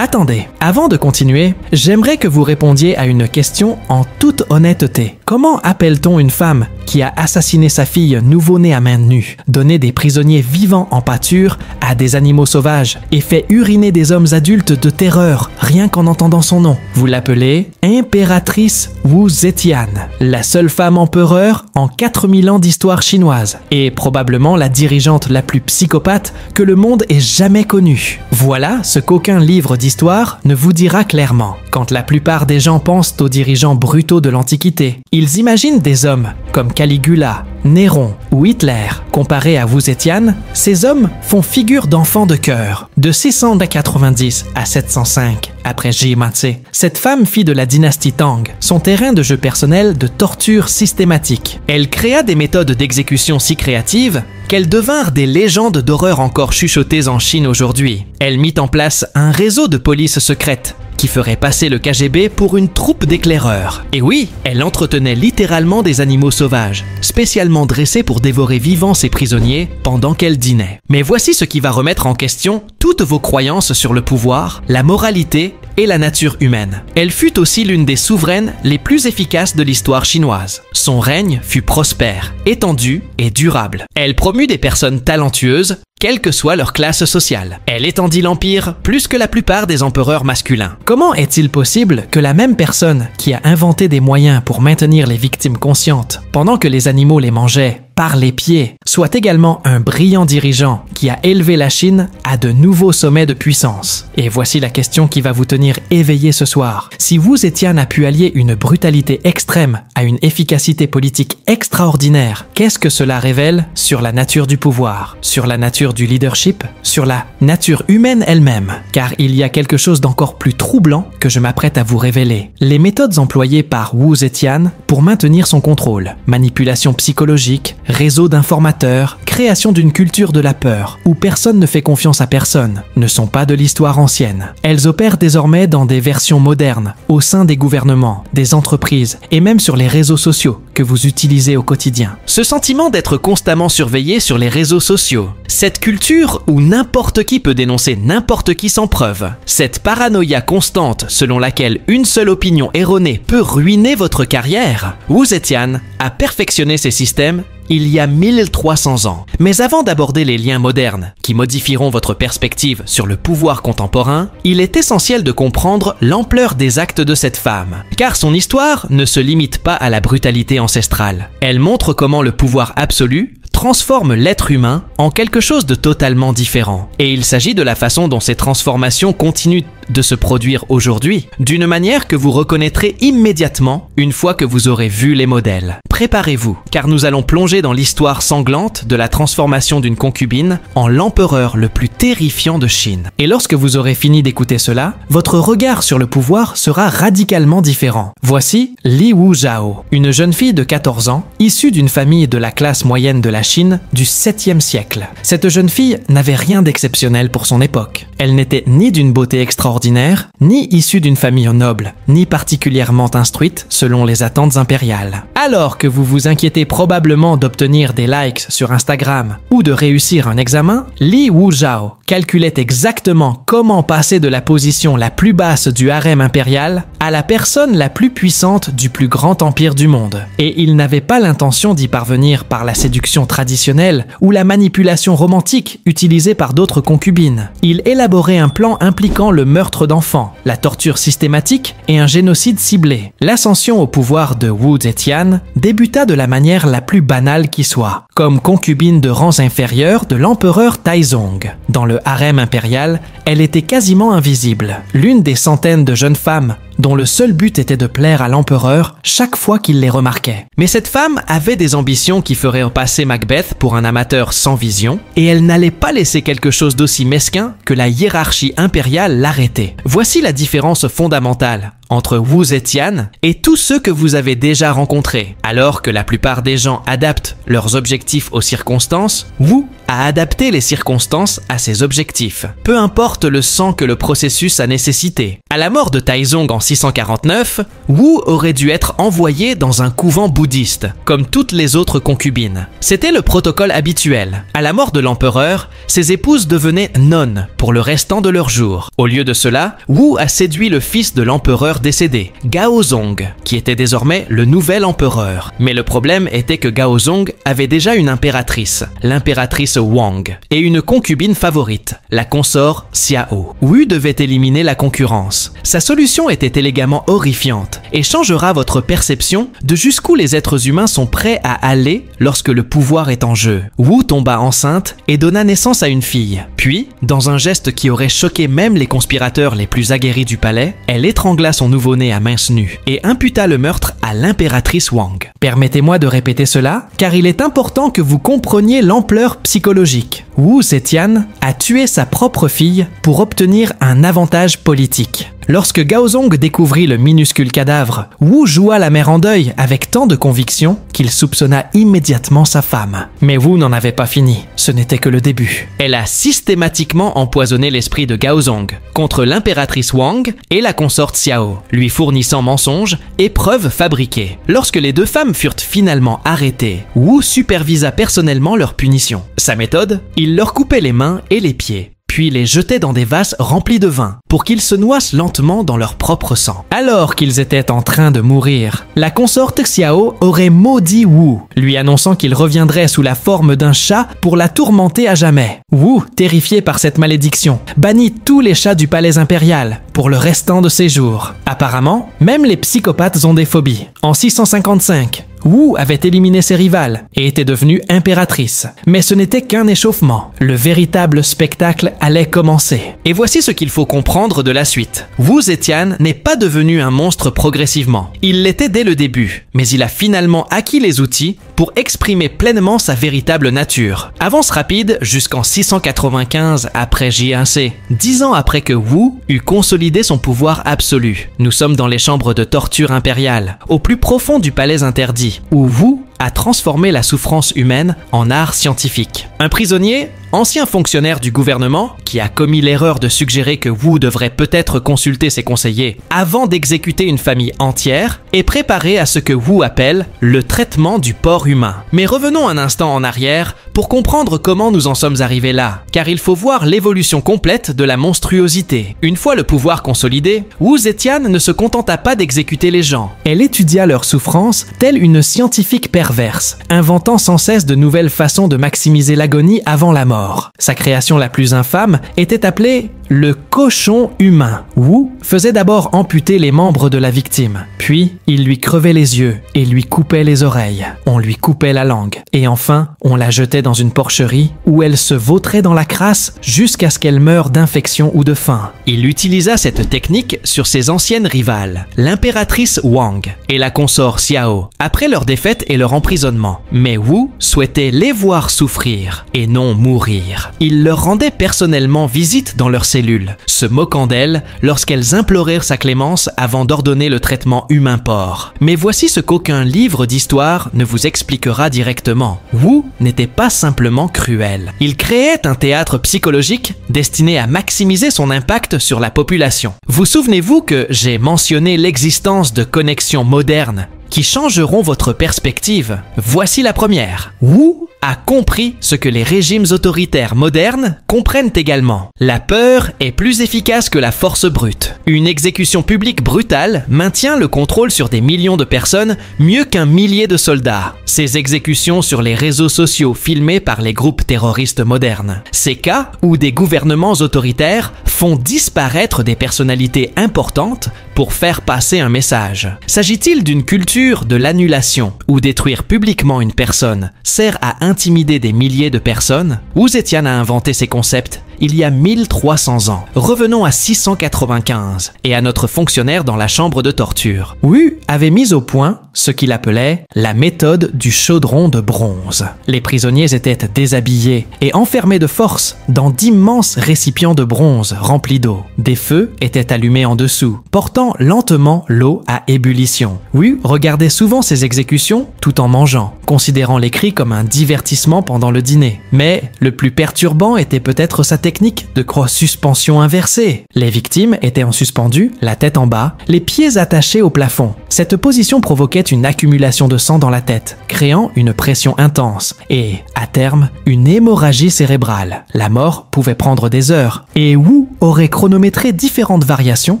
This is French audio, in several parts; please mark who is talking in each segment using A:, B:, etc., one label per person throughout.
A: Attendez, avant de continuer, j'aimerais que vous répondiez à une question en toute honnêteté. Comment appelle-t-on une femme qui a assassiné sa fille nouveau-née à main nue, donné des prisonniers vivants en pâture à des animaux sauvages et fait uriner des hommes adultes de terreur rien qu'en entendant son nom? Vous l'appelez impératrice Wu Zetian, la seule femme empereur en 4000 ans d'histoire chinoise et probablement la dirigeante la plus psychopathe que le monde ait jamais connue. Voilà ce qu'aucun livre d'histoire ne vous dira clairement. Quand la plupart des gens pensent aux dirigeants brutaux de l'Antiquité, ils imaginent des hommes comme Caligula, Néron ou Hitler. Comparé à Wu Zetian, ces hommes font figure d'enfants de cœur. De 690 à 705, après Ji Matse, cette femme fit de la dynastie Tang son terrain de jeu personnel de torture systématique. Elle créa des méthodes d'exécution si créatives qu'elles devinrent des légendes d'horreur encore chuchotées en Chine aujourd'hui. Elle mit en place un réseau de police secrète qui ferait passer le KGB pour une troupe d'éclaireurs. Et oui, elle entretenait littéralement des animaux sauvages, spécialement dressés pour dévorer vivants ses prisonniers pendant qu'elle dînait. Mais voici ce qui va remettre en question toutes vos croyances sur le pouvoir, la moralité et la nature humaine. Elle fut aussi l'une des souveraines les plus efficaces de l'histoire chinoise. Son règne fut prospère, étendu et durable. Elle promut des personnes talentueuses, quelle que soit leur classe sociale. Elle étendit l'empire plus que la plupart des empereurs masculins. Comment est-il possible que la même personne qui a inventé des moyens pour maintenir les victimes conscientes pendant que les animaux les mangeaient par les pieds soit également un brillant dirigeant qui a élevé la Chine à de nouveaux sommets de puissance? Et voici la question qui va vous tenir éveillé ce soir. Si Wu Zetian a pu allier une brutalité extrême à une efficacité politique extraordinaire, qu'est-ce que cela révèle sur la nature du pouvoir, sur la nature du leadership, sur la nature humaine elle-même? Car il y a quelque chose d'encore plus troublant que je m'apprête à vous révéler. Les méthodes employées par Wu Zetian pour maintenir son contrôle, manipulation psychologique, réseau d'informateurs, création d'une culture de la peur, où personne ne fait confiance à personne, ne sont pas de l'histoire ancienne. Elles opèrent désormais dans des versions modernes, au sein des gouvernements, des entreprises et même sur les réseaux sociaux que vous utilisez au quotidien. Ce sentiment d'être constamment surveillé sur les réseaux sociaux, cette culture où n'importe qui peut dénoncer n'importe qui sans preuve, cette paranoïa constante selon laquelle une seule opinion erronée peut ruiner votre carrière, Wu Zetian a perfectionné ces systèmes il y a 1300 ans. Mais avant d'aborder les liens modernes qui modifieront votre perspective sur le pouvoir contemporain, il est essentiel de comprendre l'ampleur des actes de cette femme. Car son histoire ne se limite pas à la brutalité ancestrale. Elle montre comment le pouvoir absolu transforme l'être humain en quelque chose de totalement différent. Et il s'agit de la façon dont ces transformations continuent de se produire aujourd'hui, d'une manière que vous reconnaîtrez immédiatement une fois que vous aurez vu les modèles. Préparez-vous, car nous allons plonger dans l'histoire sanglante de la transformation d'une concubine en l'empereur le plus terrifiant de Chine. Et lorsque vous aurez fini d'écouter cela, votre regard sur le pouvoir sera radicalement différent. Voici Li Wuzhao, une jeune fille de 14 ans, issue d'une famille de la classe moyenne de la Chine du 7e siècle. Cette jeune fille n'avait rien d'exceptionnel pour son époque. Elle n'était ni d'une beauté extraordinaire, ni issue d'une famille noble, ni particulièrement instruite selon les attentes impériales. Alors que vous vous inquiétez probablement d'obtenir des likes sur Instagram ou de réussir un examen, Li Wuzhao calculait exactement comment passer de la position la plus basse du harem impérial à la personne la plus puissante du plus grand empire du monde. Et il n'avait pas l'intention d'y parvenir par la séduction traditionnelle ou la manipulation romantique utilisée par d'autres concubines. Il élaborait un plan impliquant le meurtre d'enfants, la torture systématique et un génocide ciblé. L'ascension au pouvoir de Wu Zetian débuta de la manière la plus banale qui soit, comme concubine de rangs inférieurs de l'empereur Taizong. Dans le harem impérial, elle était quasiment invisible, l'une des centaines de jeunes femmes dont le seul but était de plaire à l'empereur chaque fois qu'il les remarquait. Mais cette femme avait des ambitions qui feraient passer Macbeth pour un amateur sans vision, et elle n'allait pas laisser quelque chose d'aussi mesquin que la hiérarchie impériale l'arrêter. Voici la différence fondamentale entre Wu Zetian et tous ceux que vous avez déjà rencontrés. Alors que la plupart des gens adaptent leurs objectifs aux circonstances, Wu a adapté les circonstances à ses objectifs. Peu importe le sang que le processus a nécessité. À la mort de Taizong en 649, Wu aurait dû être envoyé dans un couvent bouddhiste, comme toutes les autres concubines. C'était le protocole habituel. À la mort de l'empereur, ses épouses devenaient nonnes pour le restant de leurs jours. Au lieu de cela, Wu a séduit le fils de l'empereur décédé, Gaozong, qui était désormais le nouvel empereur. Mais le problème était que Gaozong avait déjà une impératrice, l'impératrice Wang, et une concubine favorite, la consort Xiao. Wu devait éliminer la concurrence. Sa solution était élégamment horrifiante et changera votre perception de jusqu'où les êtres humains sont prêts à aller lorsque le pouvoir est en jeu. Wu tomba enceinte et donna naissance à une fille. Puis, dans un geste qui aurait choqué même les conspirateurs les plus aguerris du palais, elle étrangla son nouveau-né à mains nues et imputa le meurtre à l'impératrice Wang. Permettez-moi de répéter cela, car il est important que vous compreniez l'ampleur psychologique. Wu Zetian a tué sa propre fille pour obtenir un avantage politique. Lorsque Gaozong découvrit le minuscule cadavre, Wu joua la mère en deuil avec tant de conviction qu'il soupçonna immédiatement sa femme. Mais Wu n'en avait pas fini, ce n'était que le début. Elle a systématiquement empoisonné l'esprit de Gaozong contre l'impératrice Wang et la consorte Xiao, lui fournissant mensonges et preuves fabriquées. Lorsque les deux femmes furent finalement arrêtées, Wu supervisa personnellement leur punition. Sa méthode, il leur coupait les mains et les pieds, puis les jetait dans des vases remplis de vin pour qu'ils se noissent lentement dans leur propre sang. Alors qu'ils étaient en train de mourir, la consorte Xiao aurait maudit Wu, lui annonçant qu'il reviendrait sous la forme d'un chat pour la tourmenter à jamais. Wu, terrifié par cette malédiction, bannit tous les chats du palais impérial pour le restant de ses jours. Apparemment, même les psychopathes ont des phobies. En 655, Wu avait éliminé ses rivales et était devenue impératrice. Mais ce n'était qu'un échauffement. Le véritable spectacle allait commencer. Et voici ce qu'il faut comprendre de la suite. Wu Zetian n'est pas devenu un monstre progressivement. Il l'était dès le début, mais il a finalement acquis les outils pour exprimer pleinement sa véritable nature. Avance rapide jusqu'en 695 après J1C, 10 ans après que Wu eut consolidé son pouvoir absolu. Nous sommes dans les chambres de torture impériales, au plus profond du palais interdit, où Wu a transformé la souffrance humaine en art scientifique. Un prisonnier, ancien fonctionnaire du gouvernement, qui a commis l'erreur de suggérer que Wu devrait peut-être consulter ses conseillers avant d'exécuter une famille entière, est préparé à ce que Wu appelle le traitement du porc humain. Mais revenons un instant en arrière pour comprendre comment nous en sommes arrivés là, car il faut voir l'évolution complète de la monstruosité. Une fois le pouvoir consolidé, Wu Zetian ne se contenta pas d'exécuter les gens. Elle étudia leur souffrance telle une scientifique perverse, inventant sans cesse de nouvelles façons de maximiser l'agonie avant la mort. Sa création la plus infâme était appelée le cochon humain. Wu faisait d'abord amputer les membres de la victime, puis il lui crevait les yeux et lui coupait les oreilles. On lui coupait la langue et enfin on la jetait dans une porcherie où elle se vautrait dans la crasse jusqu'à ce qu'elle meure d'infection ou de faim. Il utilisa cette technique sur ses anciennes rivales, l'impératrice Wang et la consort Xiao, après leur défaite et leur emprisonnement. Mais Wu souhaitait les voir souffrir et non mourir. Il leur rendait personnellement visite dans leurs cellules, se moquant d'elles lorsqu'elles implorèrent sa clémence avant d'ordonner le traitement humain-porc. Mais voici ce qu'aucun livre d'histoire ne vous expliquera directement. Wu n'était pas simplement cruel. Il créait un théâtre psychologique destiné à maximiser son impact sur la population. Vous souvenez-vous que j'ai mentionné l'existence de connexions modernes qui changeront votre perspective? Voici la première. Wu a compris ce que les régimes autoritaires modernes comprennent également. La peur est plus efficace que la force brute. Une exécution publique brutale maintient le contrôle sur des millions de personnes mieux qu'un millier de soldats. Ces exécutions sur les réseaux sociaux filmés par les groupes terroristes modernes. Ces cas où des gouvernements autoritaires font disparaître des personnalités importantes pour faire passer un message. S'agit-il d'une culture de l'annulation où détruire publiquement une personne sert à intimider des milliers de personnes? Wu Zetian a inventé ces concepts il y a 1300 ans. Revenons à 695 et à notre fonctionnaire dans la chambre de torture. Wu avait mis au point ce qu'il appelait la méthode du chaudron de bronze. Les prisonniers étaient déshabillés et enfermés de force dans d'immenses récipients de bronze remplis d'eau. Des feux étaient allumés en dessous, portant lentement l'eau à ébullition. Wu regardait souvent ces exécutions tout en mangeant, considérant les cris comme un divertissement pendant le dîner. Mais le plus perturbant était peut-être sa technique de croix-suspension inversée. Les victimes étaient en suspendu, la tête en bas, les pieds attachés au plafond. Cette position provoquait une accumulation de sang dans la tête, créant une pression intense et, à terme, une hémorragie cérébrale. La mort pouvait prendre des heures, et Wu aurait chronométré différentes variations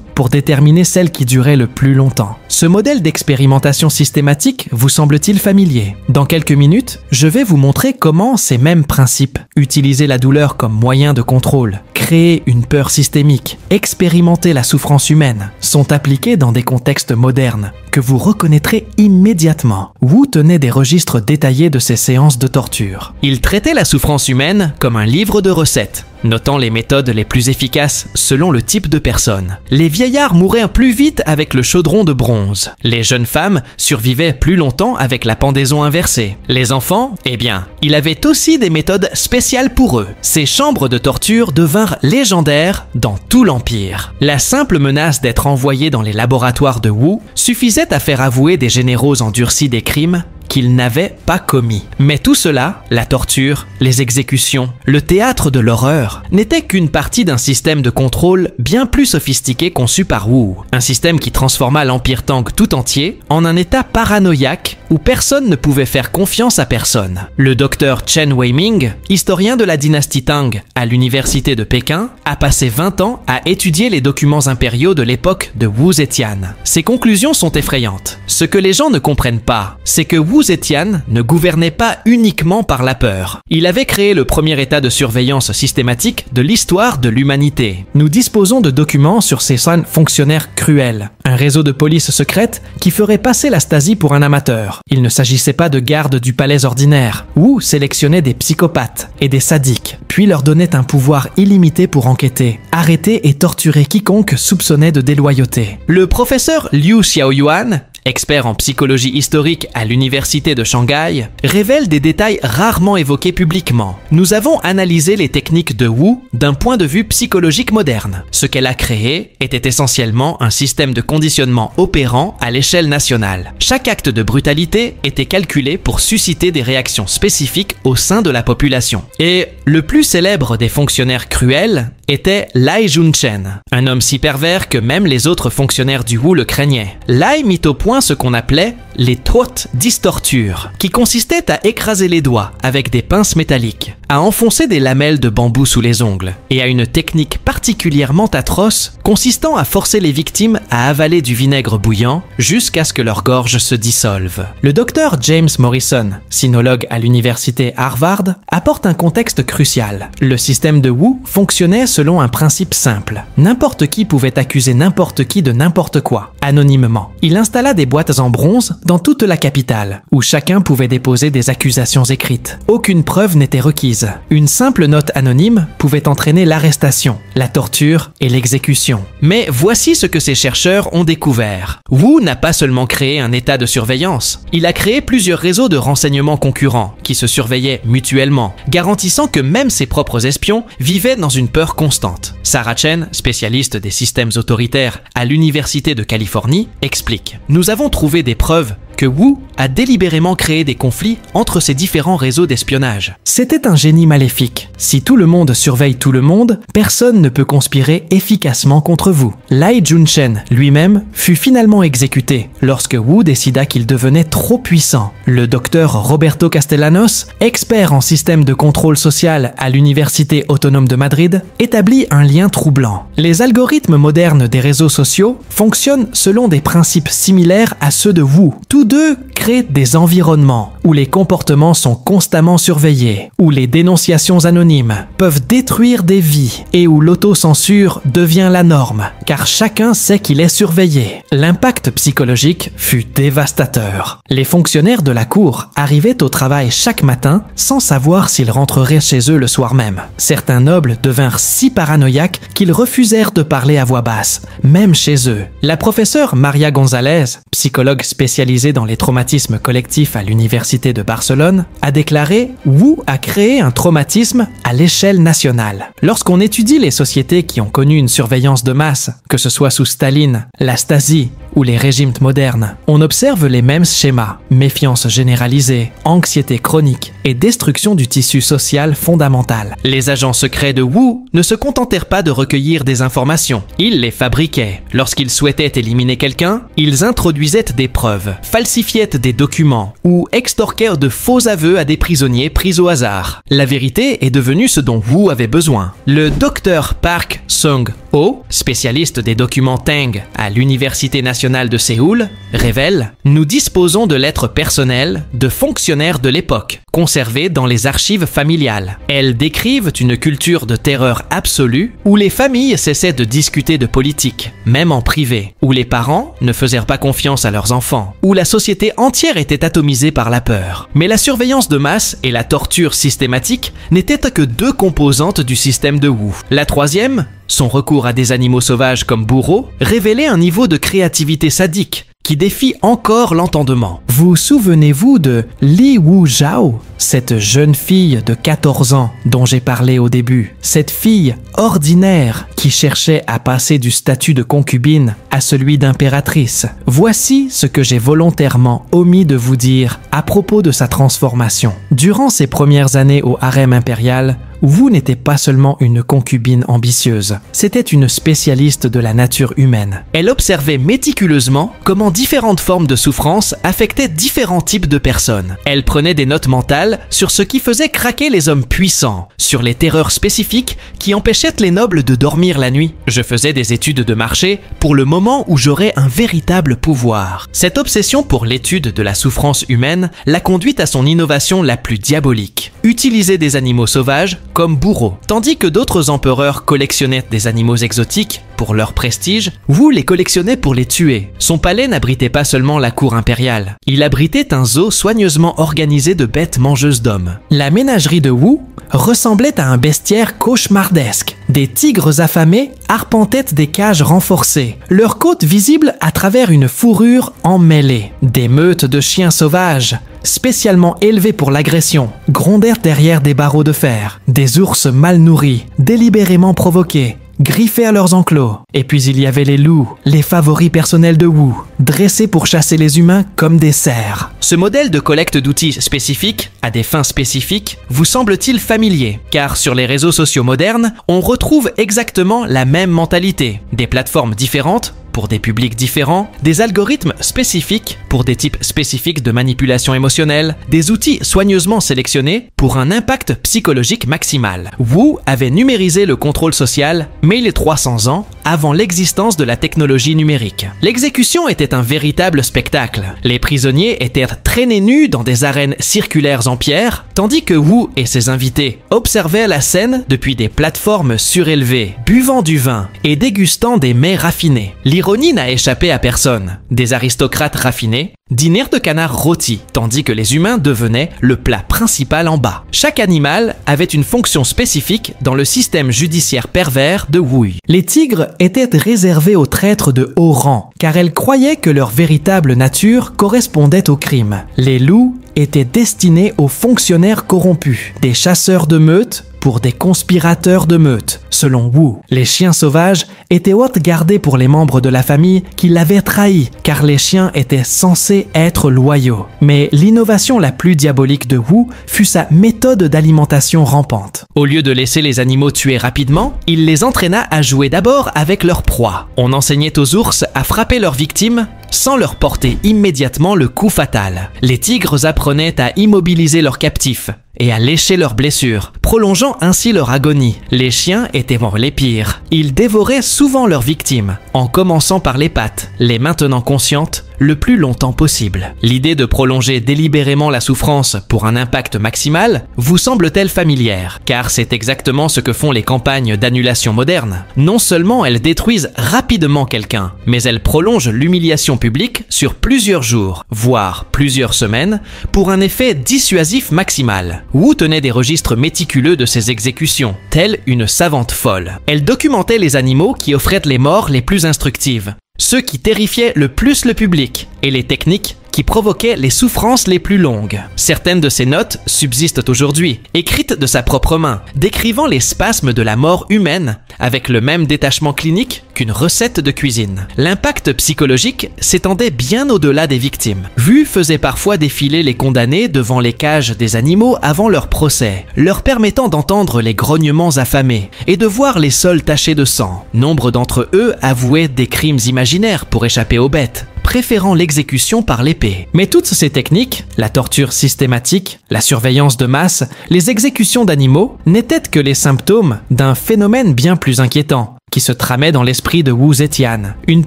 A: pour déterminer celle qui durait le plus longtemps. Ce modèle d'expérimentation systématique vous semble-t-il familier? Dans quelques minutes, je vais vous montrer comment ces mêmes principes, utiliser la douleur comme moyen de contrôle, créer une peur systémique, expérimenter la souffrance humaine, sont appliqués dans des contextes modernes que vous reconnaîtrez immédiatement. Wu tenait des registres détaillés de ces séances de torture. Il traitait la souffrance humaine comme un livre de recettes, notant les méthodes les plus efficaces selon le type de personne. Les vieillards mouraient plus vite avec le chaudron de bronze. Les jeunes femmes survivaient plus longtemps avec la pendaison inversée. Les enfants, eh bien, il avait aussi des méthodes spéciales pour eux. Ces chambres de torture devinrent légendaires dans tout l'Empire. La simple menace d'être envoyé dans les laboratoires de Wu suffisait à faire avouer des généraux endurcis des crimes qu'ils n'avaient pas commis. Mais tout cela, la torture, les exécutions, le théâtre de l'horreur, n'était qu'une partie d'un système de contrôle bien plus sophistiqué conçu par Wu. Un système qui transforma l'Empire Tang tout entier en un état paranoïaque où personne ne pouvait faire confiance à personne. Le docteur Chen Weiming, historien de la dynastie Tang à l'université de Pékin, a passé 20 ans à étudier les documents impériaux de l'époque de Wu Zetian. Ses conclusions sont effrayantes. Ce que les gens ne comprennent pas, c'est que Wu Zetian ne gouvernait pas uniquement par la peur. Il avait créé le premier état de surveillance systématique de l'histoire de l'humanité. Nous disposons de documents sur ces fonctionnaires cruels. Un réseau de police secrète qui ferait passer la Stasi pour un amateur. Il ne s'agissait pas de gardes du palais ordinaire. Wu sélectionnait des psychopathes et des sadiques, puis leur donnait un pouvoir illimité pour enquêter, arrêter et torturer quiconque soupçonnait de déloyauté. Le professeur Liu Xiaoyuan, expert en psychologie historique à l'université de Shanghai, révèle des détails rarement évoqués publiquement. Nous avons analysé les techniques de Wu d'un point de vue psychologique moderne. Ce qu'elle a créé était essentiellement un système de conditionnement opérant à l'échelle nationale. Chaque acte de brutalité était calculé pour susciter des réactions spécifiques au sein de la population. Et le plus célèbre des fonctionnaires cruels était Lai Junchen, un homme si pervers que même les autres fonctionnaires du Wu le craignaient. Lai mit au point ce qu'on appelait les Tuot Distorture, qui consistaient à écraser les doigts avec des pinces métalliques, à enfoncer des lamelles de bambou sous les ongles, et à une technique particulièrement atroce consistant à forcer les victimes à avaler du vinaigre bouillant jusqu'à ce que leur gorge se dissolve. Le docteur James Morrison, sinologue à l'université Harvard, apporte un contexte crucial. Le système de Wu fonctionnait selon un principe simple. N'importe qui pouvait accuser n'importe qui de n'importe quoi, anonymement. Il installa des boîtes en bronze dans toute la capitale, où chacun pouvait déposer des accusations écrites. Aucune preuve n'était requise. Une simple note anonyme pouvait entraîner l'arrestation, la torture et l'exécution. Mais voici ce que ces chercheurs ont découvert. Wu n'a pas seulement créé un état de surveillance, il a créé plusieurs réseaux de renseignements concurrents qui se surveillaient mutuellement, garantissant que même ses propres espions vivaient dans une peur constante. Sarah Chen, spécialiste des systèmes autoritaires à l'Université de Californie, explique: « Nous avons trouvé des preuves que Wu a délibérément créé des conflits entre ces différents réseaux d'espionnage. C'était un génie maléfique. Si tout le monde surveille tout le monde, personne ne peut conspirer efficacement contre vous. Lai Junchen lui-même fut finalement exécuté lorsque Wu décida qu'il devenait trop puissant. Le docteur Roberto Castellanos, expert en système de contrôle social à l'Université autonome de Madrid, établit un lien troublant. Les algorithmes modernes des réseaux sociaux fonctionnent selon des principes similaires à ceux de Wu. Tous deux créent des environnements où les comportements sont constamment surveillés, où les dénonciations anonymes peuvent détruire des vies et où l'autocensure devient la norme, car chacun sait qu'il est surveillé. L'impact psychologique fut dévastateur. Les fonctionnaires de la cour arrivaient au travail chaque matin sans savoir s'ils rentreraient chez eux le soir même. Certains nobles devinrent si paranoïaques qu'ils refusèrent de parler à voix basse, même chez eux. La professeure Maria González, psychologue spécialisée dans les traumatismes collectifs à l'université de Barcelone, a déclaré « Wu a créé un traumatisme à l'échelle nationale ». Lorsqu'on étudie les sociétés qui ont connu une surveillance de masse, que ce soit sous Staline, la Stasi ou les régimes modernes, on observe les mêmes schémas: méfiance généralisée, anxiété chronique et destruction du tissu social fondamental. Les agents secrets de Wu ne se contentèrent pas de recueillir des informations, ils les fabriquaient. Lorsqu'ils souhaitaient éliminer quelqu'un, ils introduisaient des preuves, falsifiaient des documents ou extorquèrent de faux aveux à des prisonniers pris au hasard. La vérité est devenue ce dont Wu avait besoin. Le docteur Park Sung-ho, spécialiste des documents Tang à l'Université nationale de Séoul, révèle « Nous disposons de lettres personnelles de fonctionnaires de l'époque, conservées dans les archives familiales. Elles décrivent une culture de terreur absolue où les familles cessaient de discuter de politique, même en privé, où les parents ne faisaient pas confiance à leurs enfants, où la société entière était atomisée par la peur. Mais la surveillance de masse et la torture systématique n'étaient que deux composantes du système de Wu. La troisième, son recours à des animaux sauvages comme bourreaux, révélait un niveau de créativité sadique qui défie encore l'entendement. Vous souvenez-vous de Li Wuzhao, cette jeune fille de 14 ans dont j'ai parlé au début, cette fille ordinaire qui cherchait à passer du statut de concubine à celui d'impératrice? Voici ce que j'ai volontairement omis de vous dire à propos de sa transformation. Durant ses premières années au harem impérial, Wu n'était pas seulement une concubine ambitieuse, c'était une spécialiste de la nature humaine. Elle observait méticuleusement comment différentes formes de souffrance affectaient différents types de personnes. Elle prenait des notes mentales sur ce qui faisait craquer les hommes puissants, sur les terreurs spécifiques qui empêchaient les nobles de dormir la nuit. Je faisais des études de marché pour le moment où j'aurais un véritable pouvoir. Cette obsession pour l'étude de la souffrance humaine l'a conduite à son innovation la plus diabolique. Utiliser des animaux sauvages comme bourreaux. Tandis que d'autres empereurs collectionnaient des animaux exotiques pour leur prestige, Wu les collectionnait pour les tuer. Son palais n'abritait pas seulement la cour impériale, il abritait un zoo soigneusement organisé de bêtes mangeuses d'hommes. La ménagerie de Wu ressemblait à un bestiaire cauchemardesque. Des tigres affamés arpentaient des cages renforcées, leurs côtes visibles à travers une fourrure emmêlée. Des meutes de chiens sauvages, spécialement élevés pour l'agression, grondèrent derrière des barreaux de fer. Des ours mal nourris, délibérément provoqués, griffaient à leurs enclos. Et puis il y avait les loups, les favoris personnels de Wu, dressés pour chasser les humains comme des cerfs. Ce modèle de collecte d'outils spécifiques, à des fins spécifiques, vous semble-t-il familier? Car sur les réseaux sociaux modernes, on retrouve exactement la même mentalité. Des plateformes différentes, pour des publics différents, des algorithmes spécifiques pour des types spécifiques de manipulation émotionnelle, des outils soigneusement sélectionnés pour un impact psychologique maximal. Wu avait numérisé le contrôle social, mais il est 300 ans avant l'existence de la technologie numérique. L'exécution était un véritable spectacle. Les prisonniers étaient traînés nus dans des arènes circulaires en pierre, tandis que Wu et ses invités observaient la scène depuis des plateformes surélevées, buvant du vin et dégustant des mets raffinés. L'ironie n'a échappé à personne. Des aristocrates raffinés dînèrent de canards rôtis, tandis que les humains devenaient le plat principal en bas. Chaque animal avait une fonction spécifique dans le système judiciaire pervers de Wu. Les tigres étaient réservés aux traîtres de haut rang, car elles croyaient que leur véritable nature correspondait au crime. Les loups étaient destinés aux fonctionnaires corrompus, des chasseurs de meutes pour des conspirateurs de meute, selon Wu. Les chiens sauvages étaient haute gardés pour les membres de la famille qui l'avaient trahi, car les chiens étaient censés être loyaux. Mais l'innovation la plus diabolique de Wu fut sa méthode d'alimentation rampante. Au lieu de laisser les animaux tuer rapidement, il les entraîna à jouer d'abord avec leur proie. On enseignait aux ours à frapper leurs victimes sans leur porter immédiatement le coup fatal. Les tigres apprenaient à immobiliser leurs captifs et à lécher leurs blessures, prolongeant ainsi leur agonie. Les chiens étaient les pires. Ils dévoraient souvent leurs victimes, en commençant par les pattes, les maintenant conscientes, le plus longtemps possible. L'idée de prolonger délibérément la souffrance pour un impact maximal vous semble-t-elle familière? Car c'est exactement ce que font les campagnes d'annulation modernes. Non seulement elles détruisent rapidement quelqu'un, mais elles prolongent l'humiliation publique sur plusieurs jours, voire plusieurs semaines, pour un effet dissuasif maximal. Wu tenait des registres méticuleux de ses exécutions, telle une savante folle. Elle documentait les animaux qui offraient les morts les plus instructives, ceux qui terrifiaient le plus le public, et les techniques qui provoquaient les souffrances les plus longues. Certaines de ces notes subsistent aujourd'hui, écrites de sa propre main, décrivant les spasmes de la mort humaine avec le même détachement clinique qu'une recette de cuisine. L'impact psychologique s'étendait bien au-delà des victimes. Wu faisait parfois défiler les condamnés devant les cages des animaux avant leur procès, leur permettant d'entendre les grognements affamés et de voir les sols tachés de sang. Nombre d'entre eux avouaient des crimes imaginaires pour échapper aux bêtes, préférant l'exécution par l'épée. Mais toutes ces techniques, la torture systématique, la surveillance de masse, les exécutions d'animaux, n'étaient que les symptômes d'un phénomène bien plus inquiétant, qui se tramait dans l'esprit de Wu Zetian, une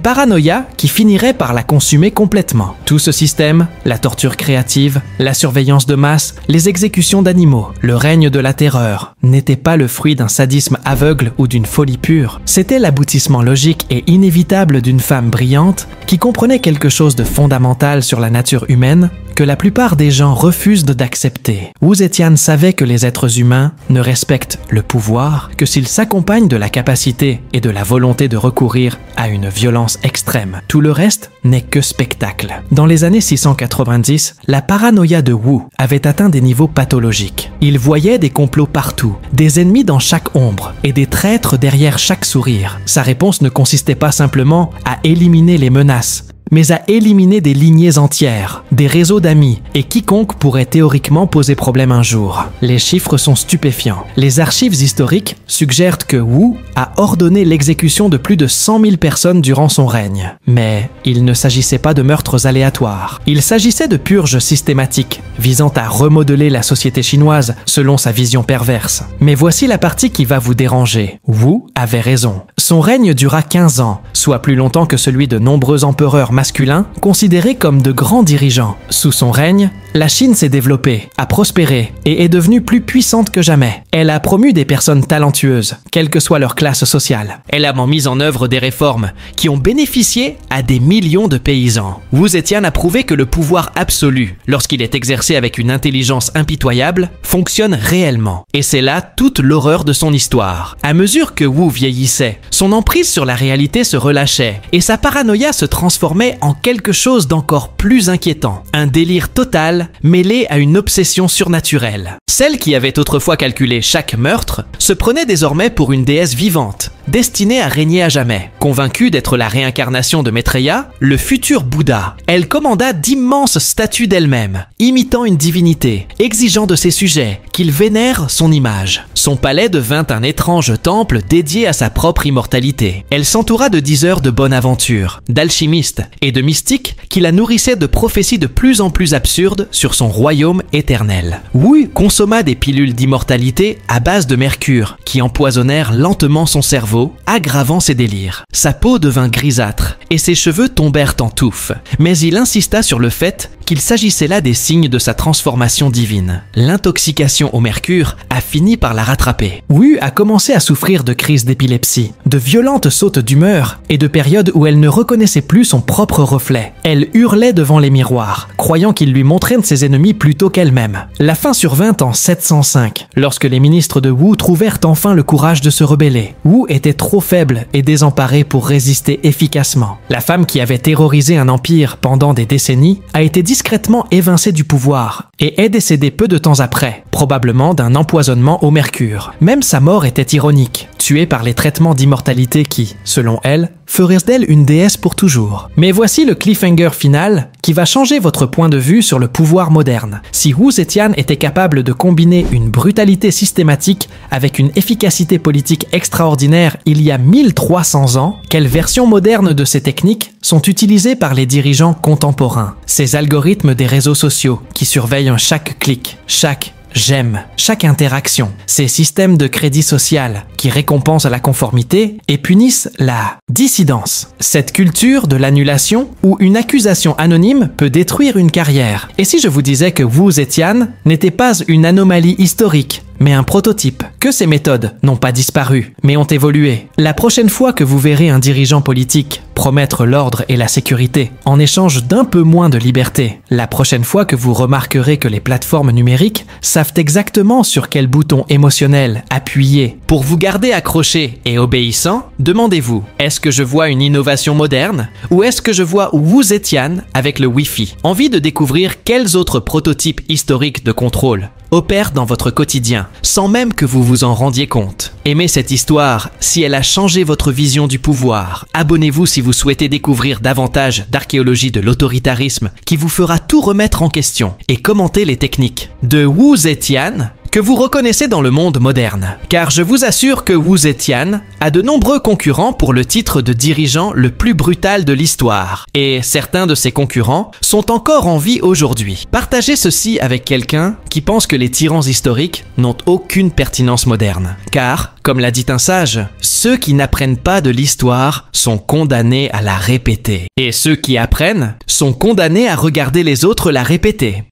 A: paranoïa qui finirait par la consumer complètement. Tout ce système, la torture créative, la surveillance de masse, les exécutions d'animaux, le règne de la terreur, n'était pas le fruit d'un sadisme aveugle ou d'une folie pure. C'était l'aboutissement logique et inévitable d'une femme brillante qui comprenait quelque chose de fondamental sur la nature humaine que la plupart des gens refusent d'accepter. Wu Zetian savait que les êtres humains ne respectent le pouvoir que s'ils s'accompagnent de la capacité et de la volonté de recourir à une violence extrême. Tout le reste n'est que spectacle. Dans les années 690, la paranoïa de Wu avait atteint des niveaux pathologiques. Il voyait des complots partout, des ennemis dans chaque ombre et des traîtres derrière chaque sourire. Sa réponse ne consistait pas simplement à éliminer les menaces, mais à éliminer des lignées entières, des réseaux d'amis et quiconque pourrait théoriquement poser problème un jour. Les chiffres sont stupéfiants. Les archives historiques suggèrent que Wu a ordonné l'exécution de plus de 100 000 personnes durant son règne. Mais il ne s'agissait pas de meurtres aléatoires. Il s'agissait de purges systématiques, visant à remodeler la société chinoise selon sa vision perverse. Mais voici la partie qui va vous déranger. Wu avait raison. Son règne dura 15 ans, soit plus longtemps que celui de nombreux empereurs masculins considérés comme de grands dirigeants. Sous son règne, la Chine s'est développée, a prospéré et est devenue plus puissante que jamais. Elle a promu des personnes talentueuses, quelle que soit leur classe sociale. Elle a mis en œuvre des réformes qui ont bénéficié à des millions de paysans. Wu Zetian a prouvé que le pouvoir absolu, lorsqu'il est exercé avec une intelligence impitoyable, fonctionne réellement. Et c'est là toute l'horreur de son histoire. À mesure que Wu vieillissait, son emprise sur la réalité se relâchait et sa paranoïa se transformait en quelque chose d'encore plus inquiétant. Un délire total mêlé à une obsession surnaturelle. Celle qui avait autrefois calculé chaque meurtre se prenait désormais pour une déesse vivante, destinée à régner à jamais. Convaincue d'être la réincarnation de Maitreya, le futur Bouddha, elle commanda d'immenses statues d'elle-même, imitant une divinité, exigeant de ses sujets qu'ils vénèrent son image. Son palais devint un étrange temple dédié à sa propre immortalité. Elle s'entoura de diseurs de bonne aventure, d'alchimistes et de mystiques qui la nourrissaient de prophéties de plus en plus absurdes sur son royaume éternel. Wu consomma des pilules d'immortalité à base de mercure qui empoisonnèrent lentement son cerveau, aggravant ses délires. Sa peau devint grisâtre et ses cheveux tombèrent en touffes, mais il insista sur le fait qu'il s'agissait là des signes de sa transformation divine. L'intoxication au mercure a fini par la rattraper. Wu a commencé à souffrir de crises d'épilepsie, de violentes sautes d'humeur et de périodes où elle ne reconnaissait plus son propre reflet. Elle hurlait devant les miroirs, croyant qu'ils lui montraient ses ennemis plutôt qu'elle-même. La fin survint en 705, lorsque les ministres de Wu trouvèrent enfin le courage de se rebeller. Wu était trop faible et désemparée pour résister efficacement. La femme qui avait terrorisé un empire pendant des décennies a été discrètement évincée du pouvoir et est décédée peu de temps après, probablement d'un empoisonnement au mercure. Même sa mort était ironique, tuée par les traitements d'immortalité qui, selon elle, feraient d'elle une déesse pour toujours. Mais voici le cliffhanger final qui va changer votre point de vue sur le pouvoir moderne. Si Wu Zetian était capable de combiner une brutalité systématique avec une efficacité politique extraordinaire il y a 1300 ans, quelles versions modernes de ces techniques sont utilisées par les dirigeants contemporains? Ces algorithmes des réseaux sociaux qui surveillent chaque clic, chaque j'aime, chaque interaction, ces systèmes de crédit social qui récompensent la conformité et punissent la Dissidence. Cette culture de l'annulation où une accusation anonyme peut détruire une carrière. Et si je vous disais que Wu Zetian n'était pas une anomalie historique, mais un prototype, que ces méthodes n'ont pas disparu, mais ont évolué. La prochaine fois que vous verrez un dirigeant politique promettre l'ordre et la sécurité en échange d'un peu moins de liberté, la prochaine fois que vous remarquerez que les plateformes numériques savent exactement sur quel bouton émotionnel appuyer pour vous garder accroché et obéissant, demandez-vous, est-ce que je vois une innovation moderne ou est-ce que je vois Wu Zetian avec le Wi-Fi? Envie de découvrir quels autres prototypes historiques de contrôle opère dans votre quotidien, sans même que vous vous en rendiez compte. Aimez cette histoire si elle a changé votre vision du pouvoir. Abonnez-vous si vous souhaitez découvrir davantage d'archéologie de l'autoritarisme qui vous fera tout remettre en question et commentez les techniques de Wu Zetian que vous reconnaissez dans le monde moderne. Car je vous assure que Wu Zetian a de nombreux concurrents pour le titre de dirigeant le plus brutal de l'histoire. Et certains de ses concurrents sont encore en vie aujourd'hui. Partagez ceci avec quelqu'un qui pense que les tyrans historiques n'ont aucune pertinence moderne. Car, comme l'a dit un sage, ceux qui n'apprennent pas de l'histoire sont condamnés à la répéter. Et ceux qui apprennent sont condamnés à regarder les autres la répéter.